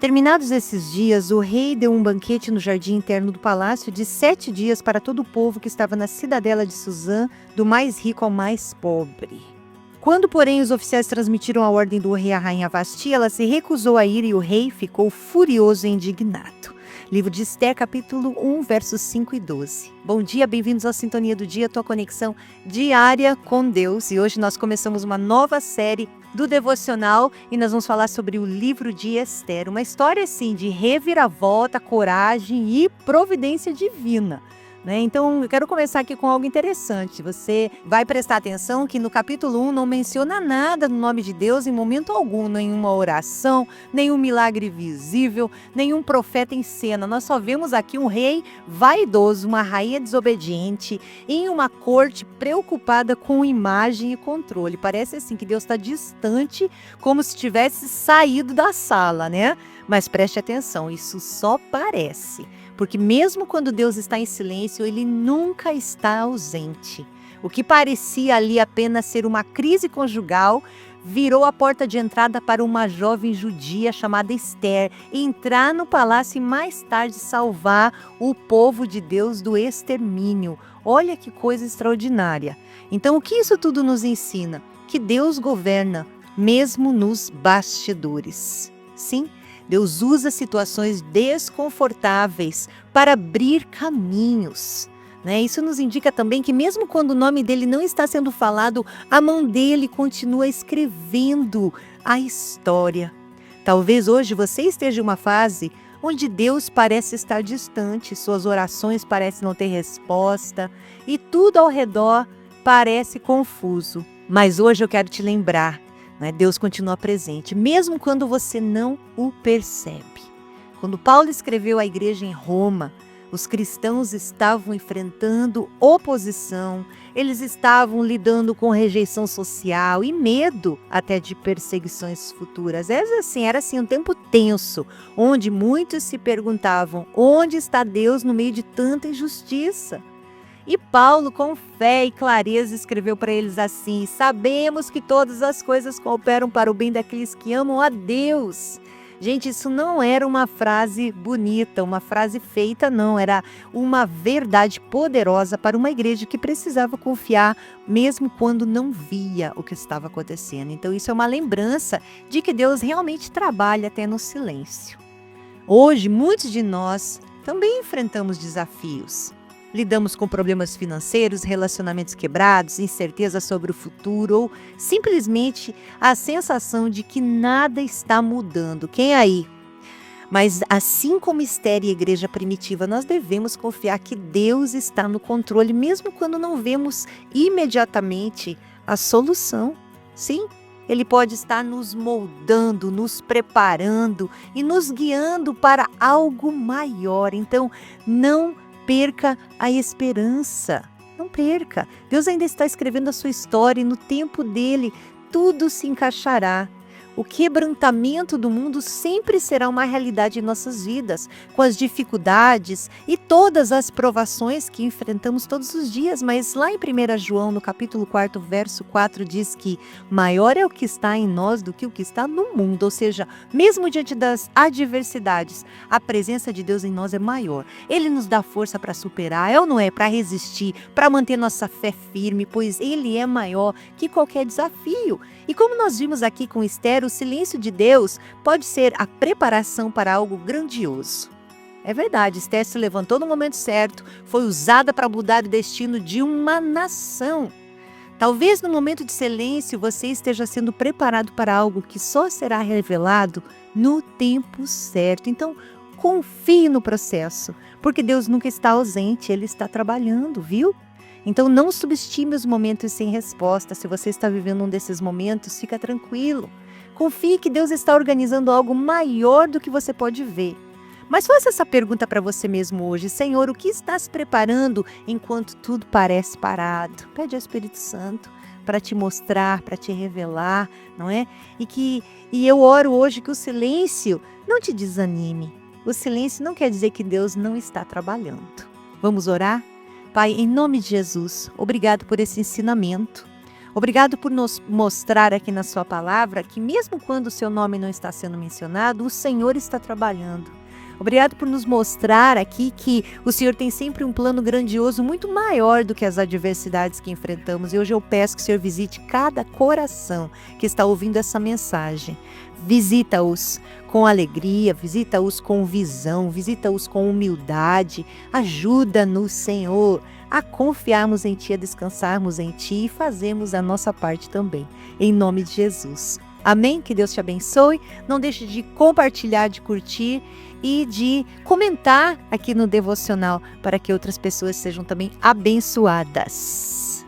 Terminados esses dias, o rei deu um banquete no jardim interno do palácio de 7 dias para todo o povo que estava na cidadela de Suzã, do mais rico ao mais pobre. Quando, porém, os oficiais transmitiram a ordem do rei à rainha Vasti, ela se recusou a ir e o rei ficou furioso e indignado. Livro de Esther, capítulo 1, versos 5 e 12. Bom dia, bem-vindos à Sintonia do Dia, tua conexão diária com Deus. E hoje nós começamos uma nova série do Devocional e nós vamos falar sobre o livro de Esther. Uma história, assim, de reviravolta, coragem e providência divina. Então, eu quero começar aqui com algo interessante. Você vai prestar atenção que no capítulo 1 não menciona nada no nome de Deus em momento algum, nenhuma oração, nenhum milagre visível, nenhum profeta em cena. Nós só vemos aqui um rei vaidoso, uma rainha desobediente, em uma corte preocupada com imagem e controle. Parece assim que Deus está distante, como se tivesse saído da sala, né? Mas preste atenção, isso só parece. Porque mesmo quando Deus está em silêncio, Ele nunca está ausente. O que parecia ali apenas ser uma crise conjugal, virou a porta de entrada para uma jovem judia chamada Esther entrar no palácio e mais tarde salvar o povo de Deus do extermínio. Olha que coisa extraordinária. Então, o que isso tudo nos ensina? Que Deus governa, mesmo nos bastidores. Sim, Deus usa situações desconfortáveis para abrir caminhos. Isso nos indica também que mesmo quando o nome dele não está sendo falado, a mão dele continua escrevendo a história. Talvez hoje você esteja em uma fase onde Deus parece estar distante, suas orações parecem não ter resposta e tudo ao redor parece confuso. Mas hoje eu quero te lembrar, Deus continua presente, mesmo quando você não o percebe. Quando Paulo escreveu à igreja em Roma, os cristãos estavam enfrentando oposição, eles estavam lidando com rejeição social e medo até de perseguições futuras. Era assim um tempo tenso, onde muitos se perguntavam: onde está Deus no meio de tanta injustiça? E Paulo, com fé e clareza, escreveu para eles assim: sabemos que todas as coisas cooperam para o bem daqueles que amam a Deus. Gente, isso não era uma frase bonita, uma frase feita, não. Era uma verdade poderosa para uma igreja que precisava confiar, mesmo quando não via o que estava acontecendo. Então, isso é uma lembrança de que Deus realmente trabalha até no silêncio. Hoje, muitos de nós também enfrentamos desafios. Lidamos com problemas financeiros, relacionamentos quebrados, incerteza sobre o futuro ou simplesmente a sensação de que nada está mudando. Quem aí? Mas assim como Esther e a igreja primitiva, nós devemos confiar que Deus está no controle, mesmo quando não vemos imediatamente a solução. Sim, Ele pode estar nos moldando, nos preparando e nos guiando para algo maior. Então, não perca a esperança, não perca. Deus ainda está escrevendo a sua história e no tempo dele tudo se encaixará. O quebrantamento do mundo sempre será uma realidade em nossas vidas, com as dificuldades e todas as provações que enfrentamos todos os dias. Mas lá em 1 João, no capítulo 4, verso 4, diz que maior é o que está em nós do que o que está no mundo. Ou seja, mesmo diante das adversidades, a presença de Deus em nós é maior. Ele nos dá força para superar, é ou não é? Para resistir, para manter nossa fé firme, pois Ele é maior que qualquer desafio. E como nós vimos aqui com Esther, o silêncio de Deus pode ser a preparação para algo grandioso. É verdade, Esther se levantou no momento certo, foi usada para mudar o destino de uma nação. Talvez no momento de silêncio você esteja sendo preparado para algo que só será revelado no tempo certo. Então, confie no processo, porque Deus nunca está ausente, Ele está trabalhando, viu? Então não subestime os momentos sem resposta. Se você está vivendo um desses momentos, fica tranquilo. Confie que Deus está organizando algo maior do que você pode ver. Mas faça essa pergunta para você mesmo hoje: Senhor, o que estás preparando enquanto tudo parece parado? Pede ao Espírito Santo para te mostrar, para te revelar, não é? E eu oro hoje que o silêncio não te desanime. O silêncio não quer dizer que Deus não está trabalhando. Vamos orar? Pai, em nome de Jesus, obrigado por esse ensinamento. Obrigado por nos mostrar aqui na sua palavra que mesmo quando o seu nome não está sendo mencionado, o Senhor está trabalhando. Obrigado por nos mostrar aqui que o Senhor tem sempre um plano grandioso, muito maior do que as adversidades que enfrentamos. E hoje eu peço que o Senhor visite cada coração que está ouvindo essa mensagem. Visita-os com alegria, visita-os com visão, visita-os com humildade. Ajuda-nos, Senhor, a confiarmos em Ti, a descansarmos em Ti e fazermos a nossa parte também. Em nome de Jesus. Amém? Que Deus te abençoe. Não deixe de compartilhar, de curtir e de comentar aqui no devocional para que outras pessoas sejam também abençoadas.